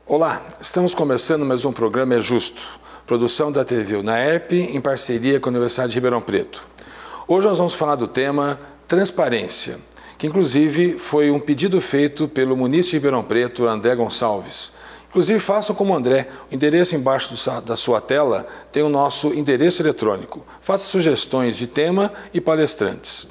Olá, estamos começando mais um programa É Justo, produção da TV UNAERP em parceria com a Universidade de Ribeirão Preto. Hoje nós vamos falar do tema transparência, que inclusive foi um pedido feito pelo munícipe de Ribeirão Preto, André Gonçalves. Inclusive façam como André, o endereço embaixo da sua tela tem o nosso endereço eletrônico. Faça sugestões de tema e palestrantes.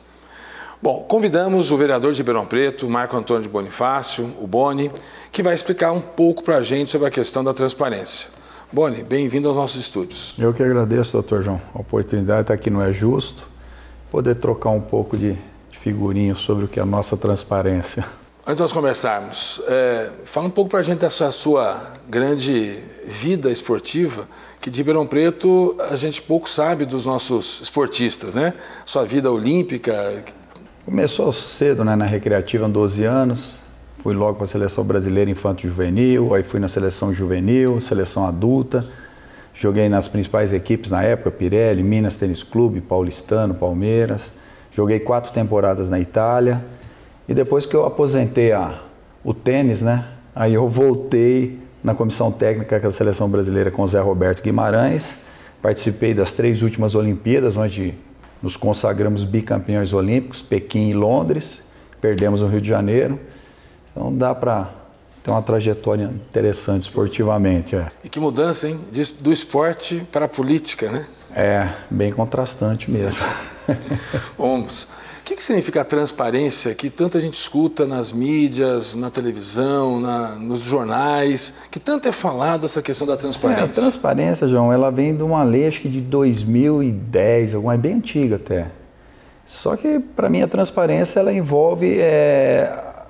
Bom, convidamos o vereador de Ribeirão Preto, Marco Antônio de Bonifácio, o Boni, que vai explicar um pouco para a gente sobre a questão da transparência. Boni, bem-vindo aos nossos estúdios. Eu que agradeço, doutor João, a oportunidade de estar aqui no É Justo, poder trocar um pouco de figurinha sobre o que é a nossa transparência. Antes de nós começarmos, fala um pouco para a gente dessa sua grande vida esportiva, que de Ribeirão Preto a gente pouco sabe dos nossos esportistas, né? Sua vida olímpica. Começou cedo, né, na recreativa, 12 anos, fui logo para a seleção brasileira infanto-juvenil, aí fui na seleção juvenil, seleção adulta, joguei nas principais equipes na época, Pirelli, Minas Tênis Clube, Paulistano, Palmeiras, joguei 4 temporadas na Itália, e depois que eu aposentei o tênis, né, aí eu voltei na comissão técnica da seleção brasileira com o Zé Roberto Guimarães, participei das 3 últimas Olimpíadas, onde nos consagramos bicampeões olímpicos, Pequim e Londres, perdemos no Rio de Janeiro. Então dá para ter uma trajetória interessante esportivamente. E que mudança, hein? Do esporte para a política, né? É, bem contrastante mesmo. Vamos. O que significa a transparência que tanta gente escuta nas mídias, na televisão, nos jornais, que tanto é falado essa questão da transparência? A transparência, João, ela vem de uma lei, acho que de 2010, alguma bem antiga até. Só que, para mim, a transparência ela envolve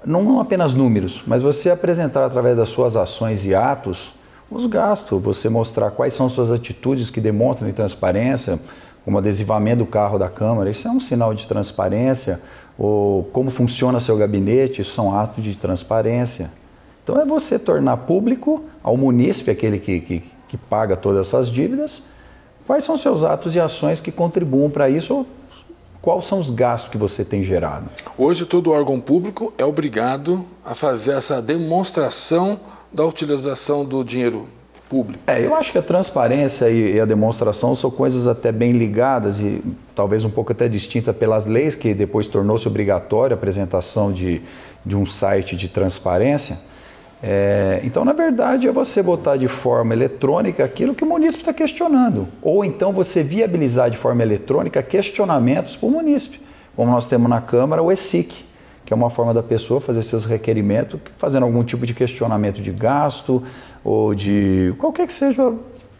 não apenas números, mas você apresentar através das suas ações e atos os gastos, você mostrar quais são suas atitudes que demonstram transparência, como adesivamento do carro da Câmara, isso é um sinal de transparência, ou como funciona seu gabinete, isso são atos de transparência. Então é você tornar público ao munícipe, aquele que paga todas essas dívidas, quais são seus atos e ações que contribuam para isso, ou quais são os gastos que você tem gerado. Hoje todo órgão público é obrigado a fazer essa demonstração da utilização do dinheiro público. Eu acho que a transparência e a demonstração são coisas até bem ligadas e talvez um pouco até distintas pelas leis, que depois tornou-se obrigatória a apresentação de um site de transparência. Então, na verdade, é você botar de forma eletrônica aquilo que o munícipe está questionando. Ou então você viabilizar de forma eletrônica questionamentos para o munícipe. Como nós temos na Câmara o ESIC, que é uma forma da pessoa fazer seus requerimentos, fazendo algum tipo de questionamento de gasto, ou de qualquer que seja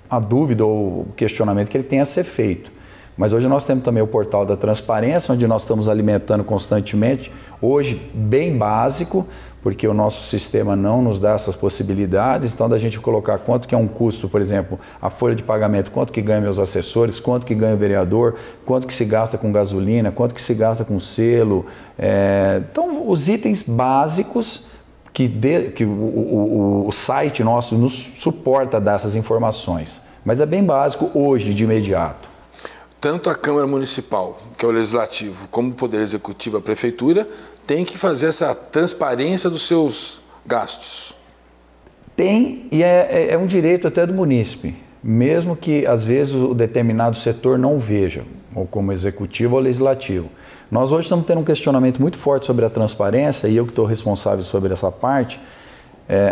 a dúvida ou o questionamento que ele tenha a ser feito. Mas hoje nós temos também o portal da transparência, onde nós estamos alimentando constantemente, hoje bem básico, porque o nosso sistema não nos dá essas possibilidades, então da gente colocar quanto que é um custo, por exemplo, a folha de pagamento, quanto que ganha meus assessores, quanto que ganha o vereador, quanto que se gasta com gasolina, quanto que se gasta com selo. Então os itens básicos que o site nosso nos suporta a dar essas informações. Mas é bem básico hoje, de imediato. Tanto a Câmara Municipal, que é o Legislativo, como o Poder Executivo, a Prefeitura, tem que fazer essa transparência dos seus gastos. Tem, e é um direito até do munícipe, mesmo que às vezes o determinado setor não veja, ou como Executivo ou Legislativo. Nós hoje estamos tendo um questionamento muito forte sobre a transparência, e eu que estou responsável sobre essa parte,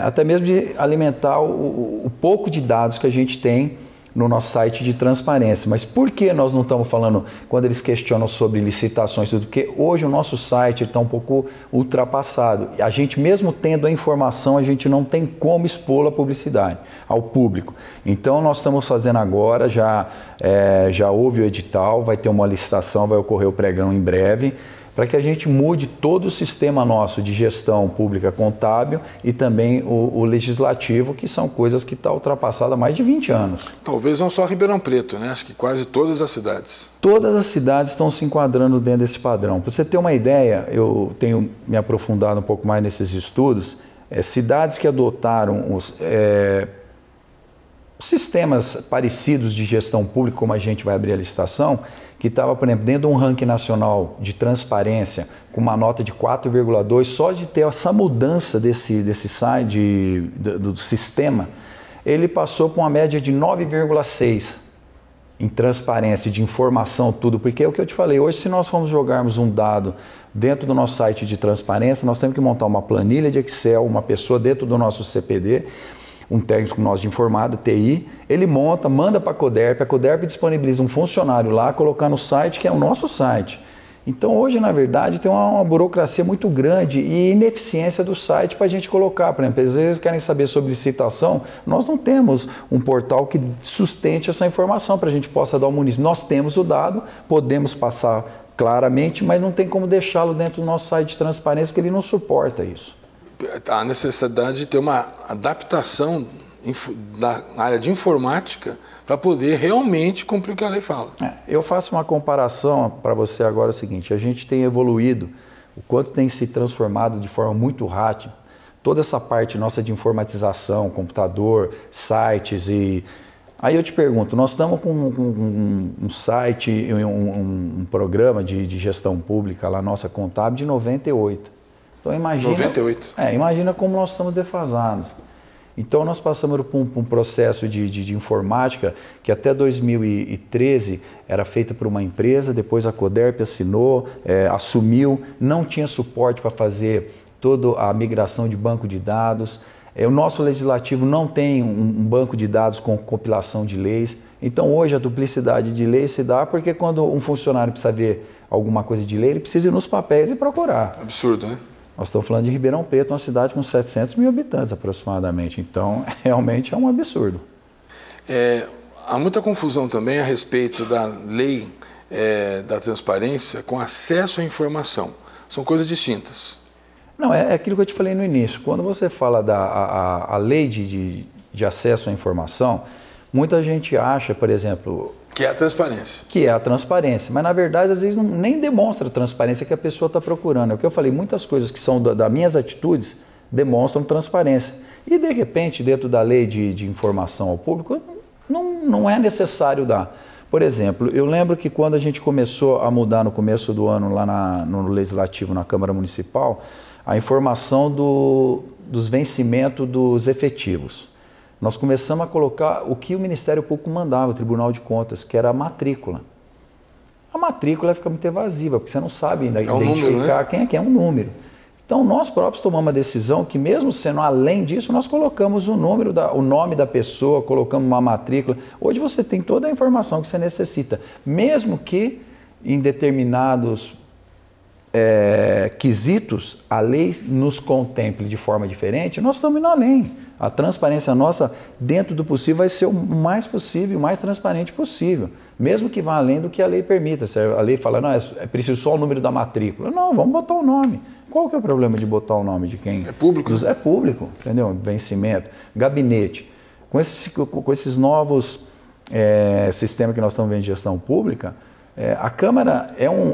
até mesmo de alimentar o pouco de dados que a gente tem no nosso site de transparência. Mas por que nós não estamos falando, quando eles questionam sobre licitações, tudo? Porque hoje o nosso site está um pouco ultrapassado. A gente, mesmo tendo a informação, a gente não tem como expô-la à publicidade, ao público. Então nós estamos fazendo agora, já houve o edital, vai ter uma licitação, vai ocorrer o pregão em breve, para que a gente mude todo o sistema nosso de gestão pública contábil e também o legislativo, que são coisas que estão ultrapassadas há mais de 20 anos. Talvez não só Ribeirão Preto, né? Acho que quase todas as cidades. Todas as cidades estão se enquadrando dentro desse padrão. Para você ter uma ideia, eu tenho me aprofundado um pouco mais nesses estudos, cidades que adotaram sistemas parecidos de gestão pública, como a gente vai abrir a licitação, que estava, por exemplo, dentro de um ranking nacional de transparência, com uma nota de 4,2, só de ter essa mudança desse site, do sistema, ele passou para uma média de 9,6 em transparência, de informação, tudo. Porque é o que eu te falei, hoje se nós formos jogarmos um dado dentro do nosso site de transparência, nós temos que montar uma planilha de Excel, uma pessoa dentro do nosso CPD, um técnico nosso de informada, TI, ele monta, manda para a Coderp disponibiliza um funcionário lá, colocar no site, que é o nosso site. Então hoje, na verdade, tem uma burocracia muito grande e ineficiência do site para a gente colocar. Por exemplo, às vezes querem saber sobre licitação, nós não temos um portal que sustente essa informação para a gente possa dar ao município. Nós temos o dado, podemos passar claramente, mas não tem como deixá-lo dentro do nosso site de transparência, porque ele não suporta isso. A necessidade de ter uma adaptação na área de informática para poder realmente cumprir o que a lei fala. Eu faço uma comparação para você agora, é o seguinte, a gente tem evoluído, o quanto tem se transformado de forma muito rápida, toda essa parte nossa de informatização, computador, sites e... Aí eu te pergunto, nós estamos com um site, um programa de gestão pública, lá nossa contábil, de 98. Então imagina... 98? Imagina como nós estamos defasados. Então nós passamos por um processo de informática que até 2013 era feita por uma empresa, depois a Coderp assinou, assumiu, não tinha suporte para fazer toda a migração de banco de dados. O nosso legislativo não tem um banco de dados com compilação de leis. Então hoje a duplicidade de leis se dá porque quando um funcionário precisa ver alguma coisa de lei, ele precisa ir nos papéis e procurar. Absurdo, né? Nós estamos falando de Ribeirão Preto, uma cidade com 700 mil habitantes aproximadamente. Então, realmente é um absurdo. Há muita confusão também a respeito da lei da transparência com acesso à informação. São coisas distintas. Não, é aquilo que eu te falei no início. Quando você fala a lei de acesso à informação, muita gente acha, por exemplo... Que é a transparência. Que é a transparência. Mas, na verdade, às vezes nem demonstra a transparência que a pessoa está procurando. É o que eu falei, muitas coisas que são das minhas atitudes demonstram transparência. E, de repente, dentro da lei de informação ao público, não é necessário dar. Por exemplo, eu lembro que quando a gente começou a mudar no começo do ano, lá no Legislativo, na Câmara Municipal, a informação dos vencimentos dos efetivos. Nós começamos a colocar o que o Ministério Público mandava, o Tribunal de Contas, que era a matrícula. A matrícula fica muito evasiva, porque você não sabe ainda identificar número, né? quem é um número. Então, nós próprios tomamos uma decisão que, mesmo sendo além disso, nós colocamos o nome da pessoa, colocamos uma matrícula. Hoje você tem toda a informação que você necessita, mesmo que em determinados quesitos a lei nos contemple de forma diferente, nós estamos indo além. A transparência nossa, dentro do possível, vai ser o mais possível, o mais transparente possível. Mesmo que vá além do que a lei permita. Se a lei fala, não, é preciso só o número da matrícula. Não, vamos botar o nome. Qual que é o problema de botar o nome de quem? É público. É público, entendeu? Vencimento. Gabinete. Com esses novos sistemas que nós estamos vendo de gestão pública, a Câmara,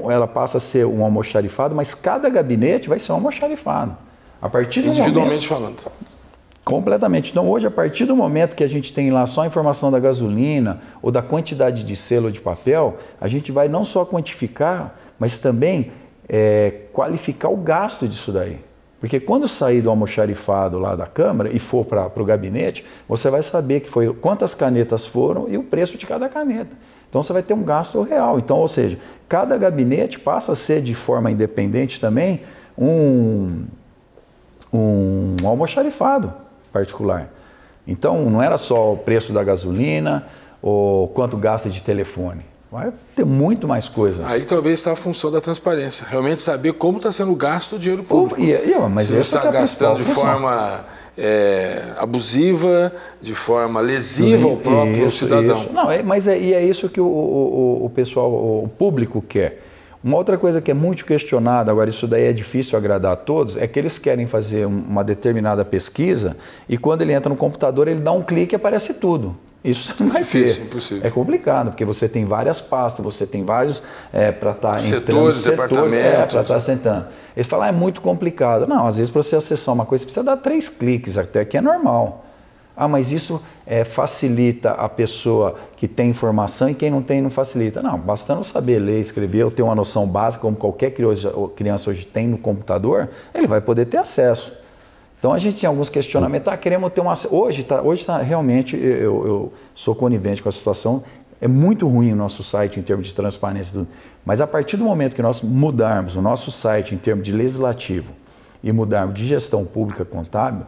ela passa a ser um almoxarifado, mas cada gabinete vai ser um almoxarifado. A partir do individualmente falando. Completamente. Então hoje, a partir do momento que a gente tem lá só a informação da gasolina ou da quantidade de selo de papel, a gente vai não só quantificar, mas também qualificar o gasto disso daí. Porque quando sair do almoxarifado lá da Câmara e for para o gabinete, você vai saber que foi quantas canetas foram e o preço de cada caneta. Então você vai ter um gasto real. Então, ou seja, cada gabinete passa a ser de forma independente também um almoxarifado particular. Então não era só o preço da gasolina ou quanto gasta de telefone. Vai ter muito mais coisa. Aí talvez está a função da transparência, realmente saber como está sendo gasto o dinheiro público. Mas se você está gastando de forma abusiva, de forma lesiva ao próprio cidadão. Isso. Não, mas é isso que o pessoal, o público quer. Uma outra coisa que é muito questionada, agora isso daí é difícil agradar a todos, é que eles querem fazer uma determinada pesquisa e quando ele entra no computador ele dá um clique e aparece tudo. Isso não vai difícil, impossível. É complicado, porque você tem várias pastas, você tem vários para estar setores, departamentos. Para estar sentando. Eles falam, é muito complicado. Não, às vezes para você acessar uma coisa, você precisa dar 3 cliques, até que é normal. Ah, mas isso facilita a pessoa que tem informação e quem não tem não facilita. Não, bastando saber ler, escrever, ou ter uma noção básica, como qualquer criança hoje tem no computador, ele vai poder ter acesso. Então a gente tem alguns questionamentos, queremos ter uma... Hoje tá realmente, eu sou conivente com a situação, é muito ruim o nosso site em termos de transparência, mas a partir do momento que nós mudarmos o nosso site em termos de legislativo e mudarmos de gestão pública contábil,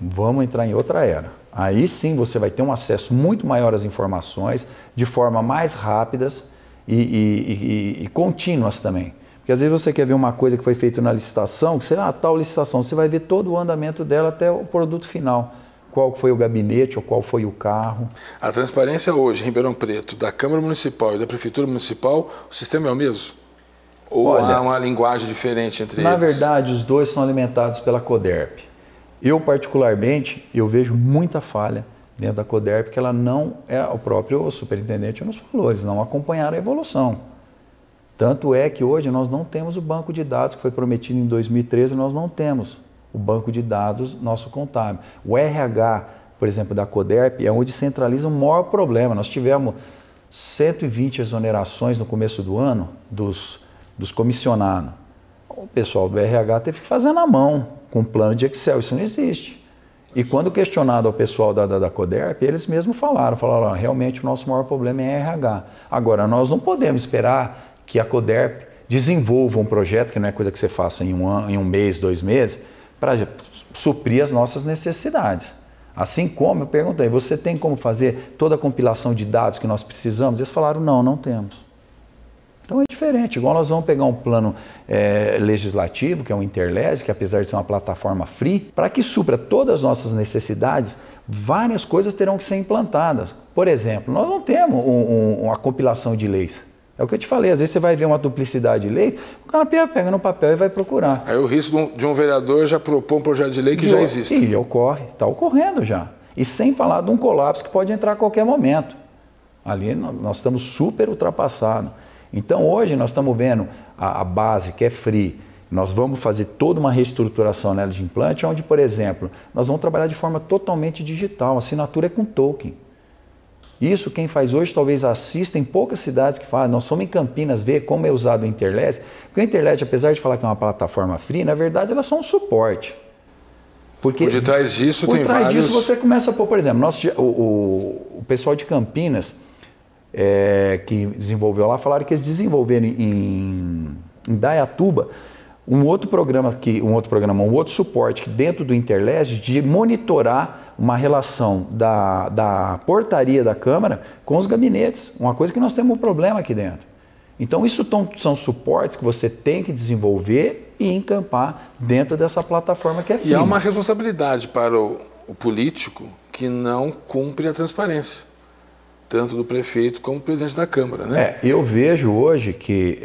vamos entrar em outra era. Aí sim você vai ter um acesso muito maior às informações, de forma mais rápidas e contínuas também. Porque às vezes você quer ver uma coisa que foi feita na licitação, que você, tal licitação, você vai ver todo o andamento dela até o produto final. Qual foi o gabinete ou qual foi o carro. A transparência hoje em Ribeirão Preto, da Câmara Municipal e da Prefeitura Municipal, o sistema é o mesmo? Ou olha, há uma linguagem diferente entre eles? Na verdade, os dois são alimentados pela CODERP. Eu, particularmente, vejo muita falha dentro da CODERP, que ela não é, o próprio superintendente nos falou, eles não acompanharam a evolução. Tanto é que hoje nós não temos o banco de dados que foi prometido em 2013, nós não temos o banco de dados nosso contábil. O RH, por exemplo, da CODERP, é onde centraliza o maior problema. Nós tivemos 120 exonerações no começo do ano dos comissionados. O pessoal do RH teve que fazer na mão, com plano de Excel, isso não existe. E quando questionado ao pessoal da CODERP, eles mesmos falaram, realmente o nosso maior problema é RH. Agora, nós não podemos esperar que a CODERP desenvolva um projeto, que não é coisa que você faça em um mês, 2 meses, para suprir as nossas necessidades. Assim como eu perguntei, você tem como fazer toda a compilação de dados que nós precisamos? Eles falaram, não temos. Então é diferente, igual nós vamos pegar um plano legislativo, que é o Interlese, que apesar de ser uma plataforma free, para que supra todas as nossas necessidades, várias coisas terão que ser implantadas. Por exemplo, nós não temos uma compilação de leis. É o que eu te falei, às vezes você vai ver uma duplicidade de lei, o cara pega no papel e vai procurar. Aí o risco de um vereador já propor um projeto de lei que já existe. E está ocorrendo já. E sem falar de um colapso que pode entrar a qualquer momento. Ali nós estamos super ultrapassados. Então hoje nós estamos vendo a base que é free, nós vamos fazer toda uma reestruturação nela de implante, onde, por exemplo, nós vamos trabalhar de forma totalmente digital, a assinatura é com token. Isso quem faz hoje talvez assista em poucas cidades que fazem. Nós somos em Campinas ver como é usado o Interlese, porque o Interlese, apesar de falar que é uma plataforma free, na verdade ela é só um suporte. Porque por detrás disso tem vários... Por trás disso você começa a pôr, por exemplo, o pessoal de Campinas, que desenvolveu lá, falaram que eles desenvolveram em Dayatuba um outro suporte que dentro do Interlese de monitorar uma relação da portaria da Câmara com os gabinetes, uma coisa que nós temos um problema aqui dentro. Então isso são suportes que você tem que desenvolver e encampar dentro dessa plataforma que é firme. E há uma responsabilidade para o político que não cumpre a transparência, tanto do prefeito como do presidente da Câmara, né? Eu vejo hoje que,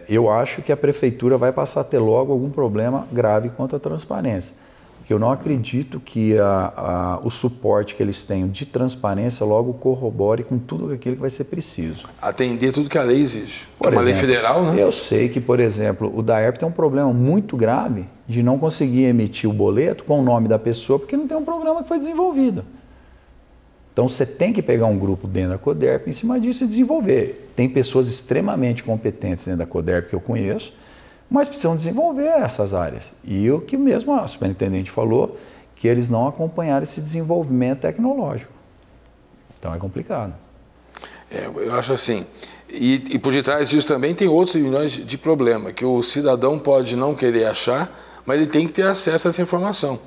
eu acho que a prefeitura vai passar a ter logo algum problema grave quanto à transparência. Porque eu não acredito que o suporte que eles têm de transparência logo corrobore com tudo aquilo que vai ser preciso. Atender tudo que a lei exige. Que é uma lei federal, né? Eu sei que, por exemplo, o DAERP tem um problema muito grave de não conseguir emitir o boleto com o nome da pessoa porque não tem um programa que foi desenvolvido. Então você tem que pegar um grupo dentro da CODERP em cima disso e desenvolver. Tem pessoas extremamente competentes dentro da CODERP que eu conheço, mas precisam desenvolver essas áreas. E o que mesmo a superintendente falou, que eles não acompanharam esse desenvolvimento tecnológico. Então é complicado. Eu acho assim. E por detrás disso também tem outros milhões de problemas, que o cidadão pode não querer achar, mas ele tem que ter acesso a essa informação.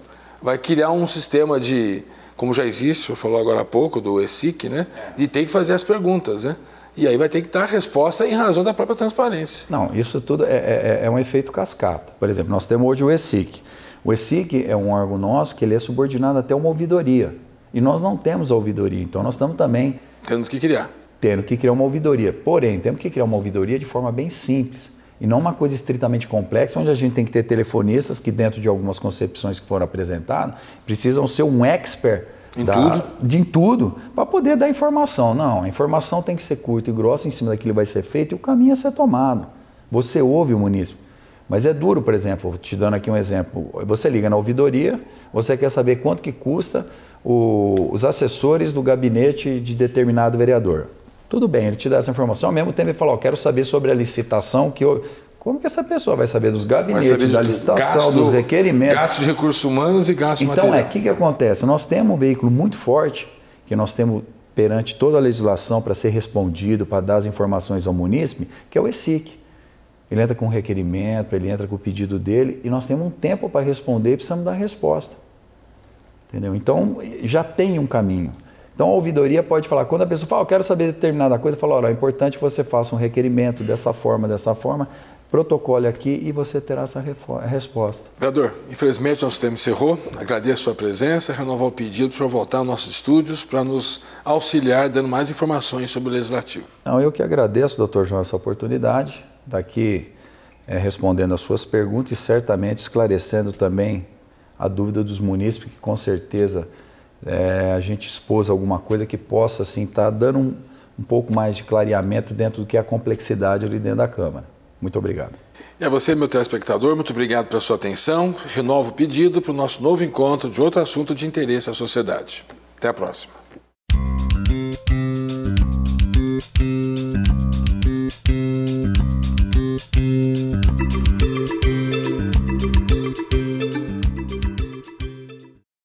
Vai criar um sistema de... como já existe, o senhor falou agora há pouco, do ESIC, né? De ter que fazer as perguntas, né? E aí vai ter que dar a resposta em razão da própria transparência. Não, isso tudo é um efeito cascata. Por exemplo, nós temos hoje o ESIC. O ESIC é um órgão nosso que ele é subordinado até uma ouvidoria. E nós não temos a ouvidoria, então nós estamos também... temos que criar. Tendo que criar uma ouvidoria. Porém, temos que criar uma ouvidoria de forma bem simples. E não uma coisa estritamente complexa, onde a gente tem que ter telefonistas que, dentro de algumas concepções que foram apresentadas, precisam ser um expert em tudo, para poder dar informação. Não, a informação tem que ser curta e grossa em cima daquilo que vai ser feito e o caminho a ser tomado. Você ouve o munícipe. Mas é duro, por exemplo, te dando aqui um exemplo, você liga na ouvidoria, você quer saber quanto que custa os assessores do gabinete de determinado vereador. Tudo bem, ele te dá essa informação, ao mesmo tempo ele fala, quero saber sobre a licitação que eu... Como que essa pessoa vai saber dos gabinetes, da licitação, dos requerimentos? Gasto de recursos humanos e gasto de material. material. Então, o que acontece? Nós temos um veículo muito forte, que nós temos perante toda a legislação para ser respondido, para dar as informações ao munícipe, que é o ESIC. Ele entra com um requerimento, ele entra com o pedido dele, e nós temos um tempo para responder e precisamos dar a resposta. Entendeu? Então, já tem um caminho. Então, a ouvidoria pode falar, quando a pessoa fala, eu quero saber determinada coisa, fala, olha, é importante que você faça um requerimento dessa forma, protocole aqui e você terá essa resposta. Vereador, infelizmente nosso tempo encerrou. Agradeço a sua presença, renovar o pedido para o senhor voltar aos nossos estúdios para nos auxiliar, dando mais informações sobre o Legislativo. Não, eu que agradeço, doutor João, essa oportunidade, daqui respondendo as suas perguntas e certamente esclarecendo também a dúvida dos munícipes, que com certeza a gente expôs alguma coisa que possa assim, estar dando um pouco mais de clareamento dentro do que é a complexidade ali dentro da Câmara. Muito obrigado. E a você, meu telespectador, muito obrigado pela sua atenção. Renovo o pedido para o nosso novo encontro de outro assunto de interesse à sociedade. Até a próxima.